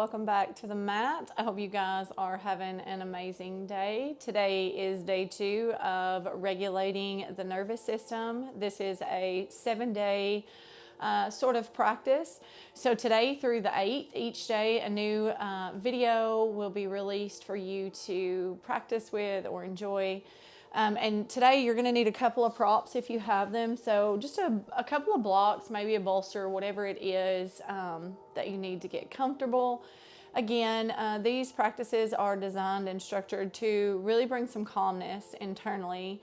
welcome back to the mat. I hope you guys are having an amazing day. Today is day 2 of regulating the nervous system. This is a 7-day sort of practice. So today through the 8th, each day a new video will be released for you to practice with or enjoy. And today you're going to need a couple of props if you have them. So just a couple of blocks, maybe a bolster, whatever it is that you need to get comfortable. Again, these practices are designed and structured to really bring some calmness internally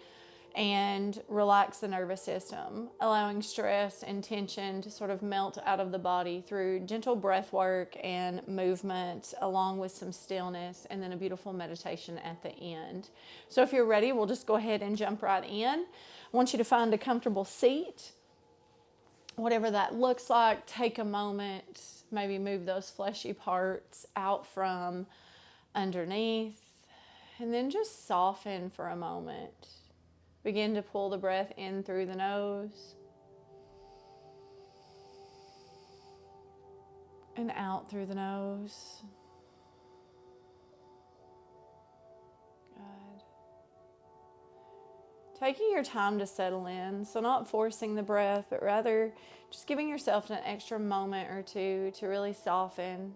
and relax the nervous system, allowing stress and tension to sort of melt out of the body through gentle breath work and movement, along with some stillness and then a beautiful meditation at the end. So if you're ready, we'll just go ahead and jump right in. I want you to find a comfortable seat, whatever that looks like. Take a moment, maybe move those fleshy parts out from underneath, and then just soften for a moment. Begin to pull the breath in through the nose and out through the nose. Good. Taking your time to settle in, so not forcing the breath, but rather just giving yourself an extra moment or two to really soften.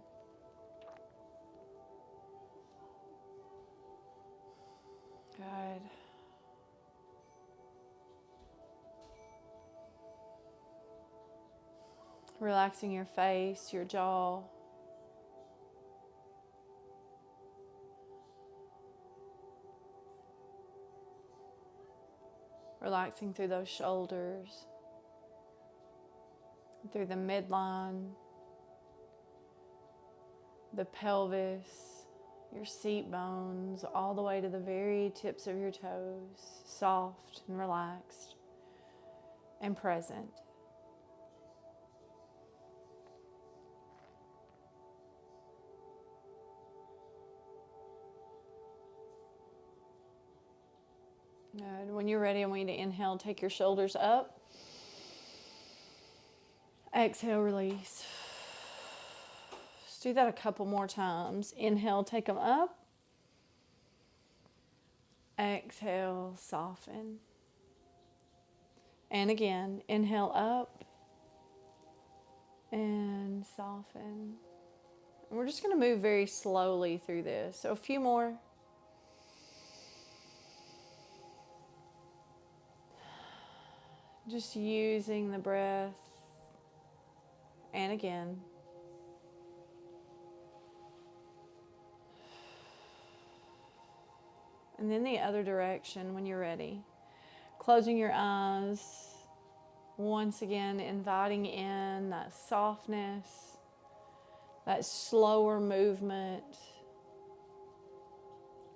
Good. Relaxing your face, your jaw. Relaxing through those shoulders, through the midline, the pelvis, your seat bones, all the way to the very tips of your toes, soft and relaxed and present. Good. When you're ready, I want you to inhale, take your shoulders up. Exhale, release. Let's do that a couple more times. Inhale, take them up. Exhale, soften. And again, inhale up and soften. And we're just going to move very slowly through this. So a few more. Just using the breath. And again. And then the other direction when you're ready. Closing your eyes. Once again, inviting in that softness, that slower movement.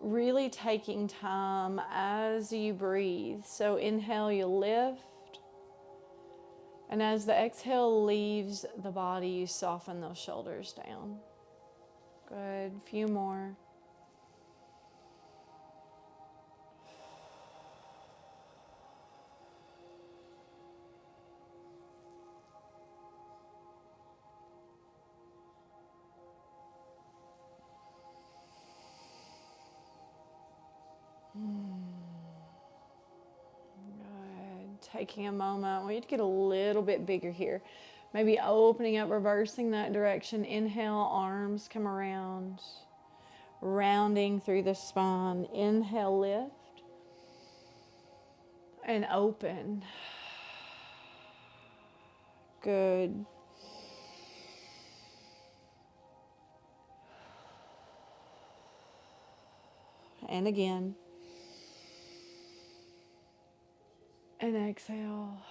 Really taking time as you breathe. So inhale, you lift. And as the exhale leaves the body, you soften those shoulders down. Good. A few more. Taking a moment, I want you to get a little bit bigger here. Maybe opening up, reversing that direction. Inhale, arms come around, rounding through the spine. Inhale, lift, and open. Good. And again. And exhale,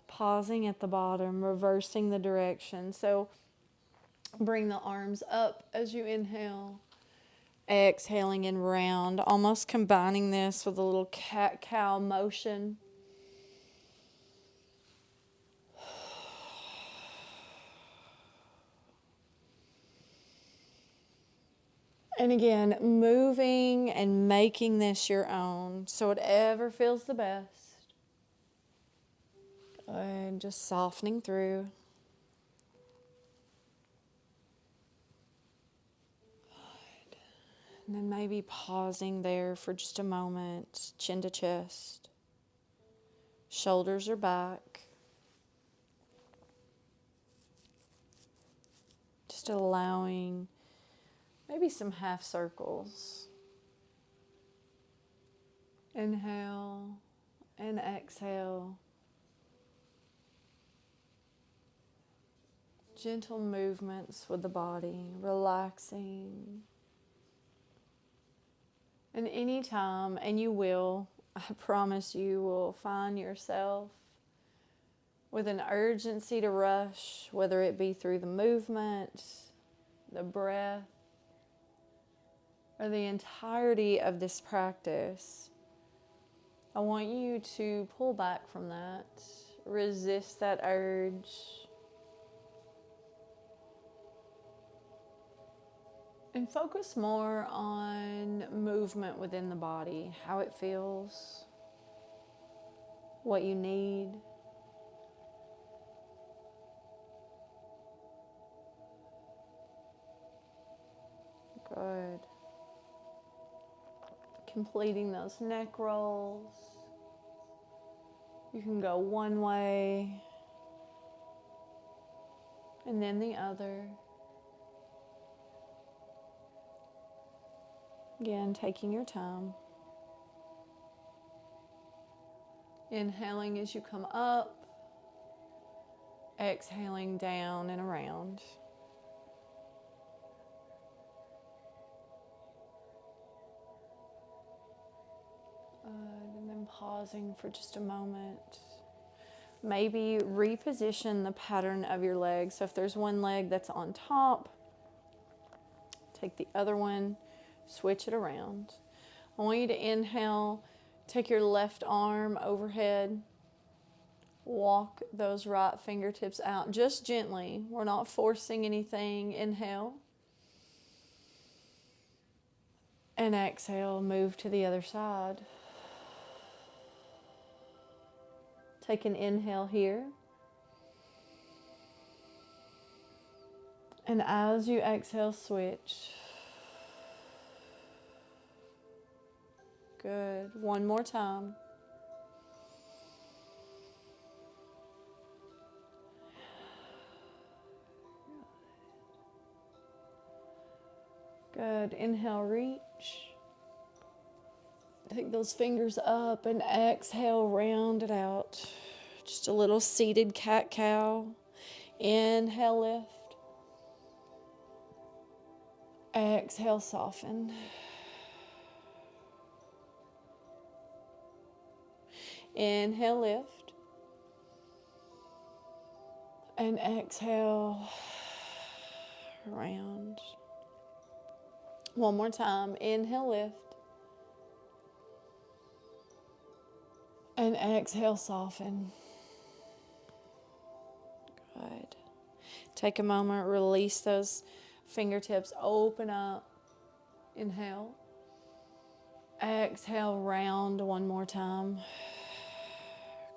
pausing at the bottom, reversing the direction. So bring the arms up as you inhale, exhaling and round, almost combining this with a little cat-cow motion. And again, moving and making this your own, so whatever feels the best. And just softening through. And then maybe pausing there for just a moment, chin to chest. Shoulders are back. Just allowing maybe some half circles. Inhale and exhale. Gentle movements with the body, relaxing. And anytime, and you will, I promise you will find yourself with an urgency to rush, whether it be through the movement, the breath, or the entirety of this practice. I want you to pull back from that, resist that urge. And focus more on movement within the body, how it feels, what you need. Good. Completing those neck rolls. You can go one way and then the other. Again, taking your time. Inhaling as you come up, exhaling down and around. And then pausing for just a moment. Maybe reposition the pattern of your legs. So if there's one leg that's on top, take the other one. Switch it around. I want you to inhale, take your left arm overhead, walk those right fingertips out just gently. We're not forcing anything. Inhale. And exhale, move to the other side. Take an inhale here. And as you exhale, switch. Good. One more time. Good. Inhale, reach. Take those fingers up and exhale, round it out. Just a little seated cat-cow. Inhale, lift. Exhale, soften. Inhale, lift. And exhale, round. One more time. Inhale, lift. And exhale, soften. Good. Take a moment, release those fingertips, open up. Inhale. Exhale, round one more time.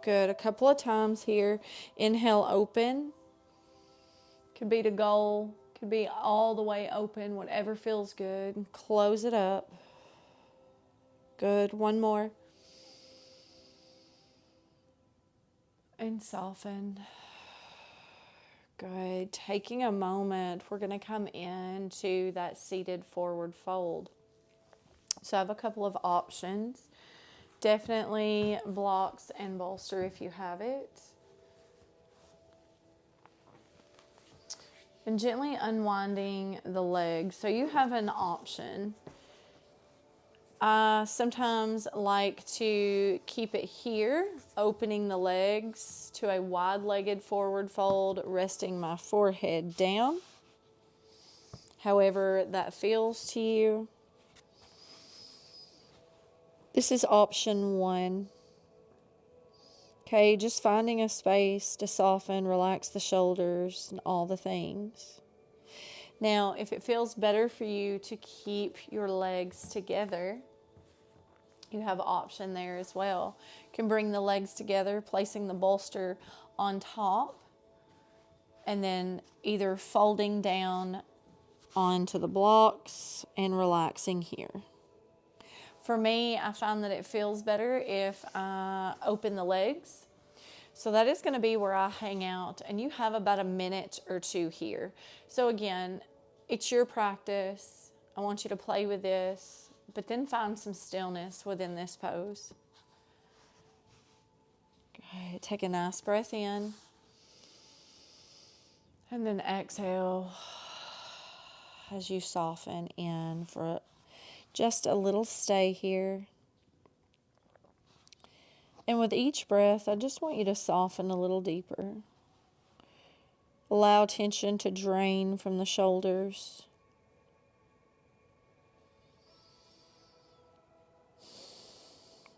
Good. A couple of times here. Inhale, open. Could be to goal. Could be all the way open, whatever feels good. Close it up. Good. One more. And soften. Good. Taking a moment, we're going to come into that seated forward fold. So I have a couple of options. Definitely blocks and bolster if you have it. And gently unwinding the legs. So you have an option. I sometimes like to keep it here, opening the legs to a wide-legged forward fold, resting my forehead down. However that feels to you. This is option one. Okay, just finding a space to soften, relax the shoulders, and all the things. Now, if it feels better for you to keep your legs together, you have option there as well. You can bring the legs together, placing the bolster on top, and then either folding down onto the blocks and relaxing here. For me, I find that it feels better if I open the legs. So that is going to be where I hang out, and you have about a minute or two here. So again, it's your practice. I want you to play with this, but then find some stillness within this pose. Good. Take a nice breath in, and then exhale as you soften in for just a little stay here. And with each breath, I just want you to soften a little deeper. Allow tension to drain from the shoulders.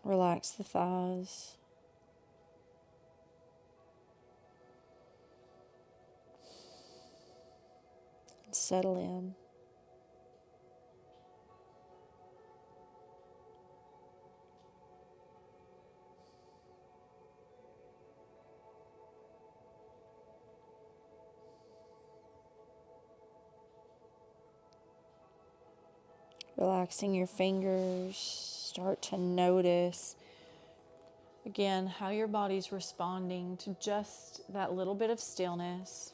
Relax the thighs. Settle in. Relaxing your fingers, start to notice, again, how your body's responding to just that little bit of stillness.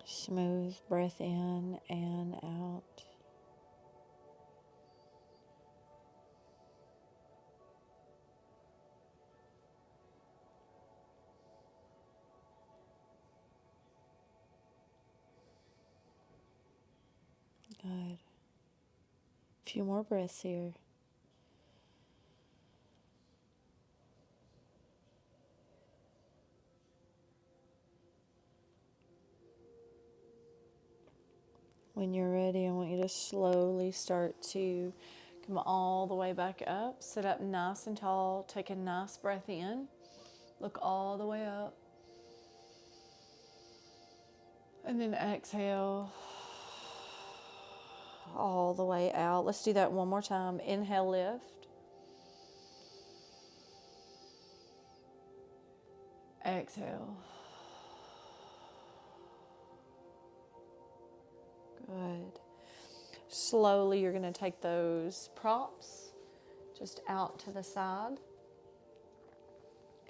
Smooth breath in and out. Good. A few more breaths here. When you're ready, I want you to slowly start to come all the way back up. Sit up nice and tall. Take a nice breath in. Look all the way up. And then exhale all the way out. Let's do that one more time. Inhale, lift. Exhale. Good. Slowly, you're going to take those props just out to the side.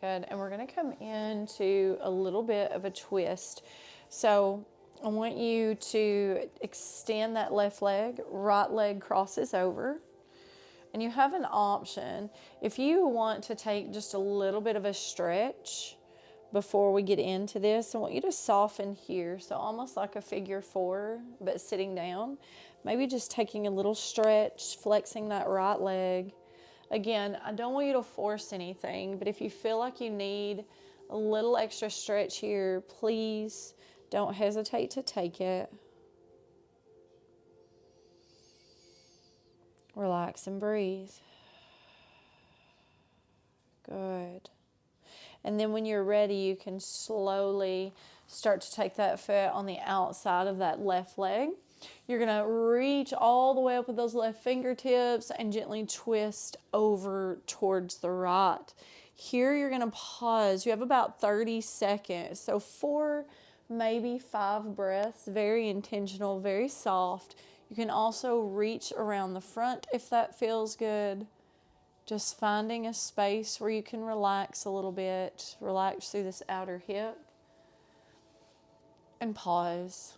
Good. And we're going to come into a little bit of a twist. So I want you to extend that left leg, right leg crosses over. And you have an option. If you want to take just a little bit of a stretch before we get into this, I want you to soften here. So almost like a figure four, but sitting down. Maybe just taking a little stretch, flexing that right leg. Again, I don't want you to force anything, but if you feel like you need a little extra stretch here, please don't hesitate to take it. Relax and breathe. Good. And then when you're ready, you can slowly start to take that foot on the outside of that left leg. You're going to reach all the way up with those left fingertips and gently twist over towards the right. Here you're going to pause. You have about 30 seconds. So 4, maybe 5 breaths. Very intentional, very soft. You can also reach around the front if that feels good. Just finding a space where you can relax a little bit. Relax through this outer hip. And pause.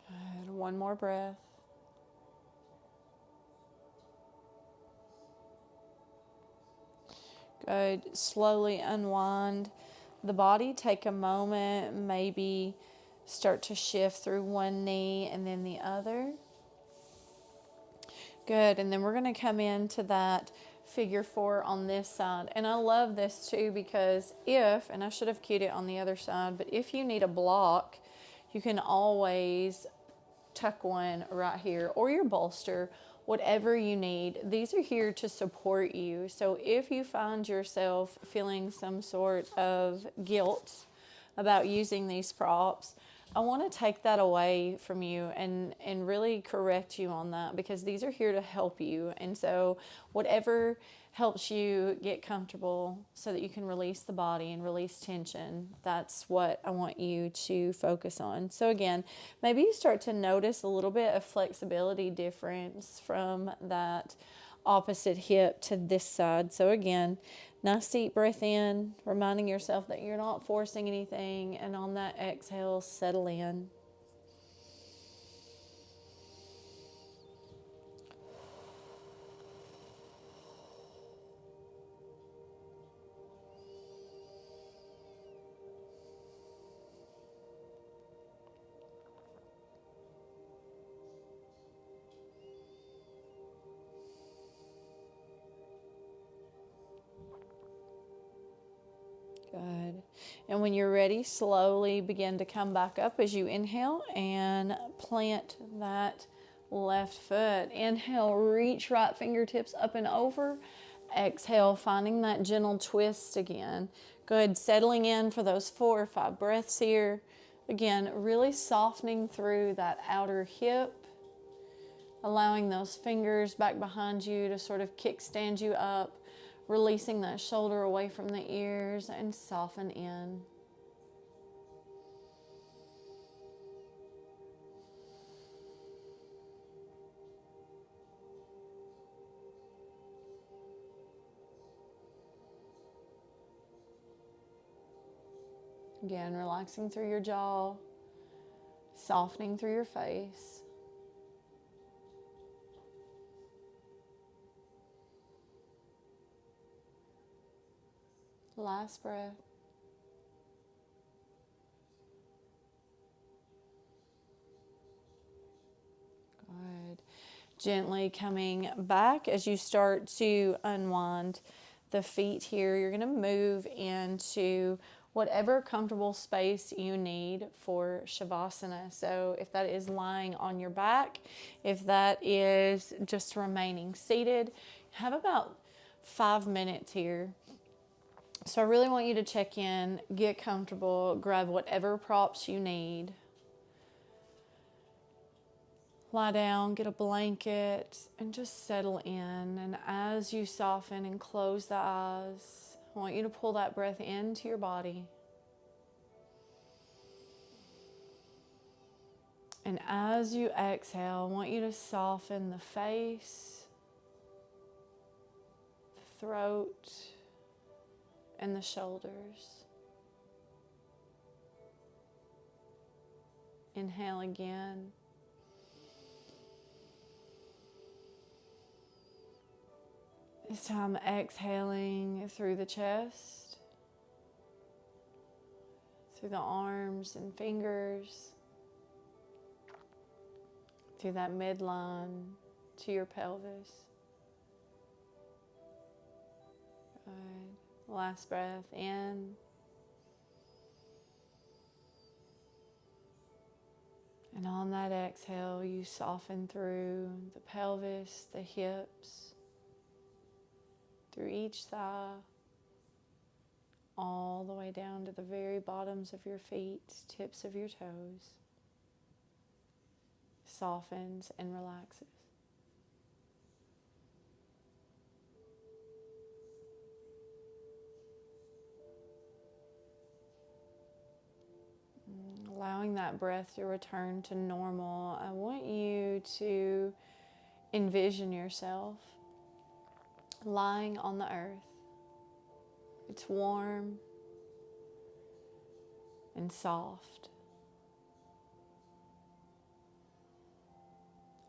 Good. One more breath. Good. Slowly unwind the body. Take a moment, maybe start to shift through one knee and then the other. Good. And then we're going to come into that figure 4 on this side. And I love this too because if, and I should have cued it on the other side, but if you need a block, you can always tuck one right here, or your bolster, whatever you need. These are here to support you. So if you find yourself feeling some sort of guilt about using these props, I want to take that away from you and really correct you on that, because these are here to help you. And so whatever helps you get comfortable so that you can release the body and release tension, that's what I want you to focus on. So again, maybe you start to notice a little bit of flexibility difference from that opposite hip to this side. So again, nice deep breath in, reminding yourself that you're not forcing anything, and on that exhale, settle in. Good. And when you're ready, slowly begin to come back up as you inhale and plant that left foot. Inhale, reach right fingertips up and over. Exhale, finding that gentle twist again. Good. Settling in for those 4 or 5 breaths here. Again, really softening through that outer hip, allowing those fingers back behind you to sort of kickstand you up. Releasing that shoulder away from the ears and soften in. Again, relaxing through your jaw, softening through your face. Last breath. Good. Gently coming back as you start to unwind the feet here. You're going to move into whatever comfortable space you need for Shavasana. So if that is lying on your back, if that is just remaining seated, have about 5 minutes here. So I really want you to check in, get comfortable, grab whatever props you need. Lie down, get a blanket, and just settle in. And as you soften and close the eyes, I want you to pull that breath into your body. And as you exhale, I want you to soften the face, the throat, and the shoulders. Inhale again. This time exhaling through the chest, through the arms and fingers, through that midline to your pelvis. Good. Last breath in. And on that exhale, you soften through the pelvis, the hips, through each thigh, all the way down to the very bottoms of your feet, tips of your toes. Softens and relaxes. Allowing that breath to return to normal, I want you to envision yourself lying on the earth. It's warm and soft.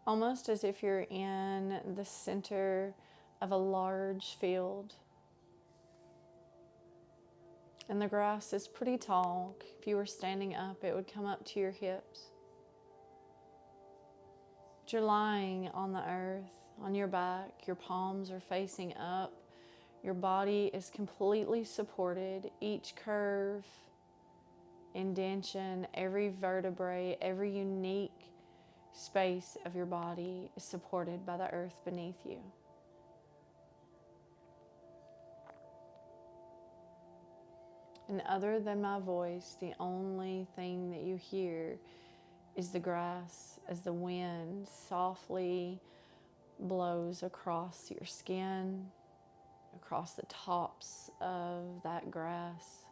Almost as if you're in the center of a large field. And the grass is pretty tall. If you were standing up, it would come up to your hips. But you're lying on the earth, on your back. Your palms are facing up. Your body is completely supported. Each curve, indentation, every vertebrae, every unique space of your body is supported by the earth beneath you. And other than my voice, the only thing that you hear is the grass as the wind softly blows across your skin, across the tops of that grass.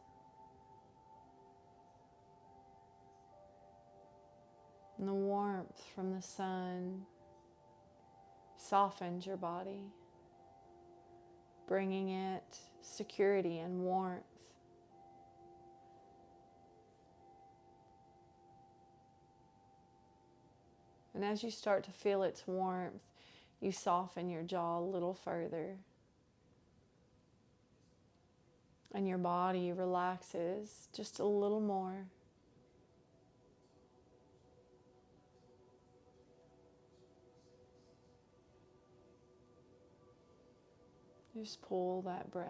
And the warmth from the sun softens your body, bringing it security and warmth. And as you start to feel its warmth, you soften your jaw a little further. And your body relaxes just a little more. Just pull that breath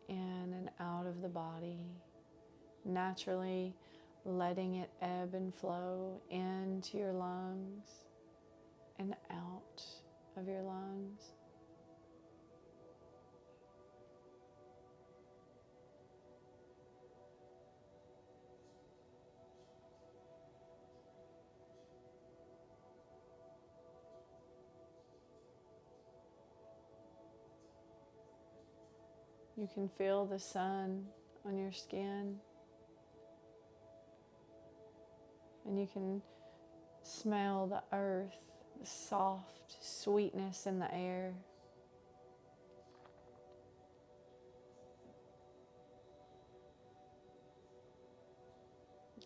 in and out of the body, naturally letting it ebb and flow into your lungs and out of your lungs. You can feel the sun on your skin, and you can smell the earth, the soft sweetness in the air.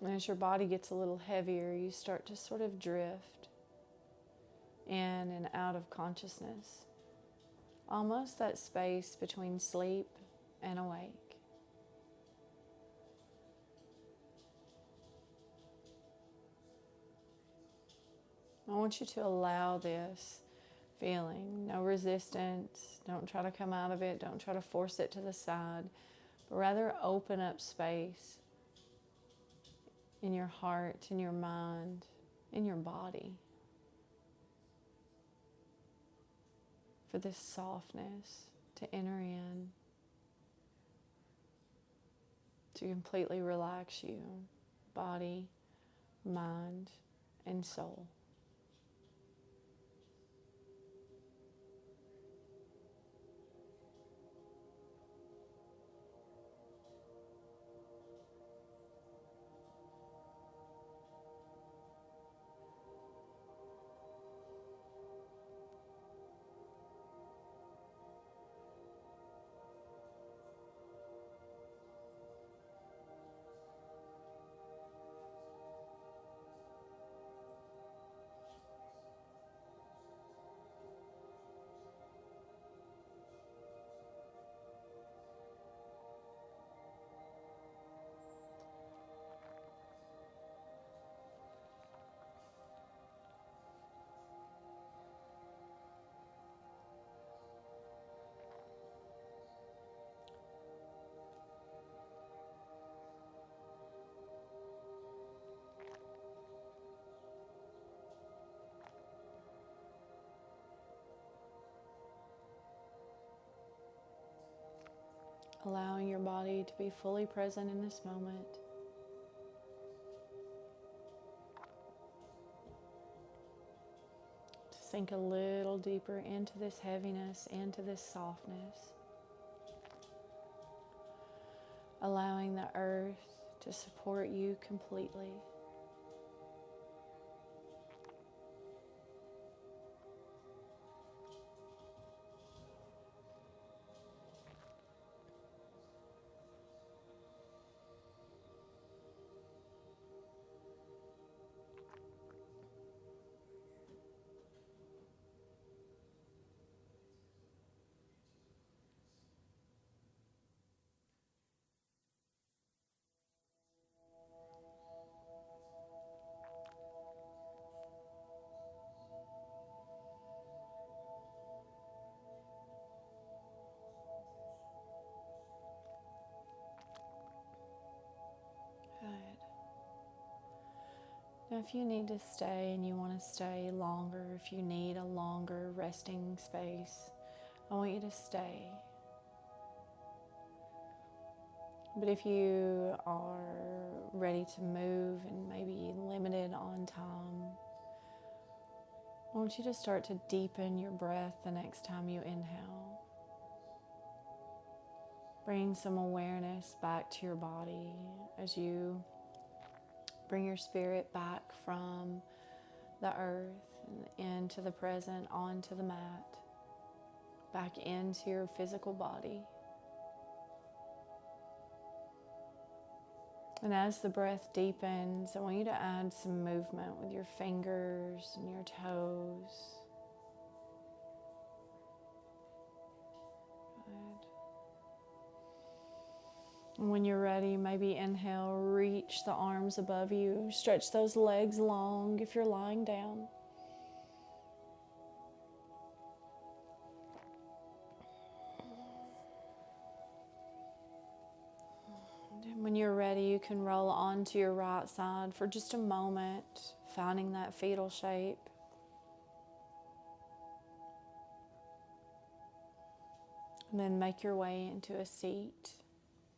And as your body gets a little heavier, you start to sort of drift in and out of consciousness. Almost that space between sleep and awake. I want you to allow this feeling, no resistance. Don't try to come out of it. Don't try to force it to the side, but rather open up space in your heart, in your mind, in your body for this softness to enter in, to completely relax you, body, mind, and soul. Allowing your body to be fully present in this moment. To sink a little deeper into this heaviness, into this softness. Allowing the earth to support you completely. if you need to stay and you want to stay longer, if you need a longer resting space, I want you to stay. But if you are ready to move and maybe limited on time, I want you to start to deepen your breath the next time you inhale. Bring some awareness back to your body as you bring your spirit back from the earth and into the present, onto the mat, back into your physical body. And as the breath deepens, I want you to add some movement with your fingers and your toes. Good. And when you're ready, maybe inhale, reach the arms above you. Stretch those legs long if you're lying down. When you're ready, you can roll onto your right side for just a moment, finding that fetal shape. And then make your way into a seat.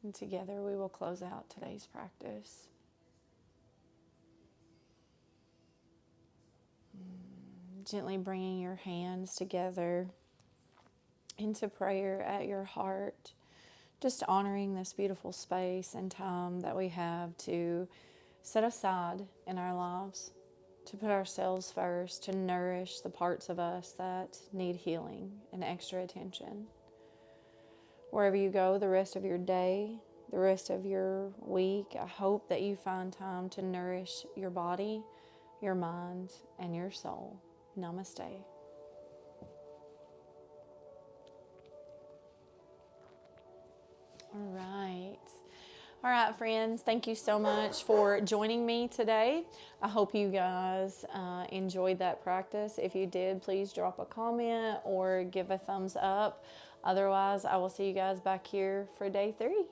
And together we will close out today's practice. Gently bringing your hands together into prayer at your heart. Just honoring this beautiful space and time that we have to set aside in our lives, to put ourselves first, to nourish the parts of us that need healing and extra attention. Wherever you go the rest of your day, the rest of your week, I hope that you find time to nourish your body, your mind, and your soul. Namaste. All right, friends, thank you so much for joining me today. I hope you guys enjoyed that practice. If you did, please drop a comment or give a thumbs up. Otherwise, I will see you guys back here for day 3.